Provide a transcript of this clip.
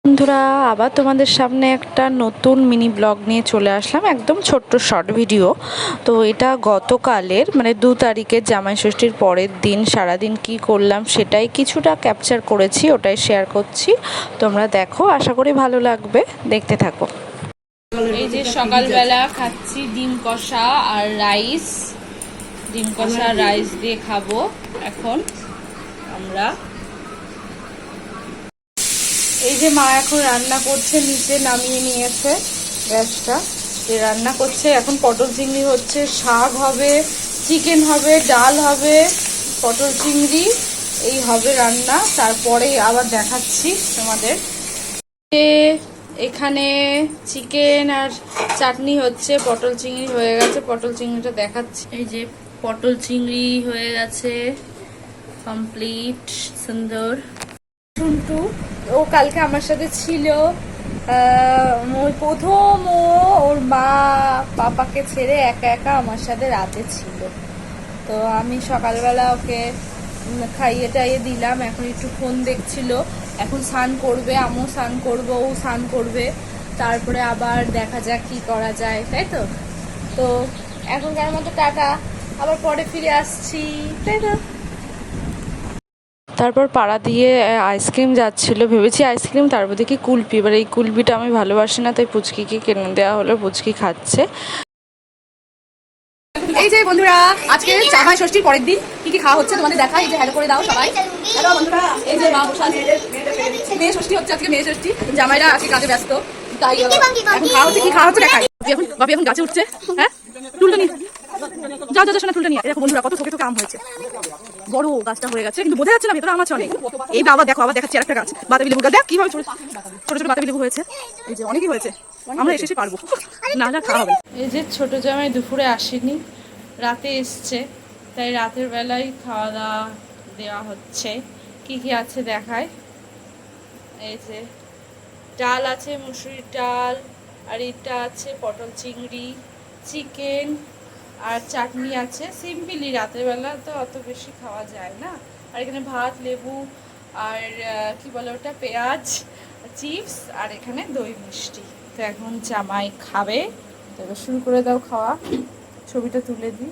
বন্ধুরা, আবার তোমাদের সামনে একটা নতুন মিনি ব্লগ নিয়ে চলে আসলাম, একদম ছোট্ট শর্ট ভিডিও। তো এটা গতকালের মানে 2 তারিখের জামাই ষষ্ঠীর পরের দিন সারাদিন কি করলাম সেটাই কিছুটা ক্যাপচার করেছি, ওটাই শেয়ার করছি। তোমরা দেখো, আশা করি ভালো লাগবে, দেখতে থাকো। এই যে সকালবেলা খাচ্ছি ডিম কষা আর রাইস। ডিম কষা রাইস দিয়ে খাবো এখন আমরা। এই যে মা এখন রান্না করছে, নিচে নামিয়ে নিয়েছে গ্যাসটা, যে রান্না করছে। এখন পটল চিংড়ি হচ্ছে, শাক হবে, চিকেন হবে, ডাল হবে, পটল চিংড়ি এই হবে রান্না। তারপরে আবার দেখাচ্ছি তোমাদের। এখানে চিকেন আর চাটনি হচ্ছে, পটল চিংড়ি হয়ে গেছে, পটল চিংড়িটা দেখাচ্ছি। এই যে পটল চিংড়ি হয়ে গেছে কমপ্লিট, সুন্দর। টুন্টু ও কালকে আমার সাথে ছিল, প্রথম ও ওর মা পাপাকে ছেড়ে একা একা আমার সাথে রাতে ছিল। তো আমি সকালবেলা ওকে খাইয়ে টাইয়ে দিলাম, এখন একটু ফোন দেখছিল। এখন স্নান করবে, আমিও স্নান করবো, ও স্নান করবে, তারপরে আবার দেখা যাক কি করা যায়, তাই তো। তো এখনকার মতো টাটা, আবার পরে ফিরে আসছি, তাই তো। তারপর পাড়া দিয়ে আইসক্রিম যাচ্ছিল, ভেবেছি আইসক্রিম, তারপর দেখি কুলপি। এবার এই কুলপিটা আমি ভালোবাসি না, তাই পুচকিকে কিনে দেওয়া হলো, পুচকি খাচ্ছে। এই যে বন্ধুরা, আজকে জামাই ষষ্ঠীর পরের দিন কি কি খাওয়া হচ্ছে তোমাদের দেখা। এই যে হ্যালো করে দাও সবাই। হ্যালো বন্ধুরা, এই যে মা বসে আছে। মেয়ে ষষ্ঠী হচ্ছে আজকে, মেয়ে ষষ্ঠী। জামাইরা আজকে কাজে ব্যস্ত, তাই এখন খাওয়া হচ্ছে। কি খাওয়া হচ্ছে দেখাই। বাপি এখন গাছে উঠছে। হ্যাঁ, টুলটা নিয়ে যাও, যাও শোনা, টুলটা নিয়ে। দেখো বন্ধুরা, কত থোকে থোকে আম হয়েছে, বড় গাছটা হয়ে গেছে, কিন্তু বোঝা যাচ্ছে না ভেতরে আম আছে অনেক। এই আবার দেখো, আবার দেখাচ্ছি আরেকটা গাছ, বাতাবি লেবু গাছ। দেখ কিভাবে ছোট ছোট বাতাবি লেবু হয়েছে। এই যে অনেকই হয়েছে, আমরা এসে পারবো না, না খাওয়া হবে। এই যে ছোট জামাই দুপুরে আসেনি, রাতে এসছে, তাই রাতের বেলায় খাওয়া দাওয়া দেওয়া হচ্ছে। কি কি আছে দেখায়। এই যে ডাল আছে, মুসুরির ডাল, আর এটা আছে পটল চিংড়ি, চিকেন আর চাটনি আছে। সিম্পলি, রাতের বেলা তো অত বেশি খাওয়া যায় না। আর এখানে ভাত, লেবু আর কি বলে ওটা, পেঁয়াজ, চিপস, আর এখানে দই মিষ্টি। তো এখন জামাই খাবে, তো এবার শুরু করে দাও খাওয়া। ছবিটা তুলে দিই।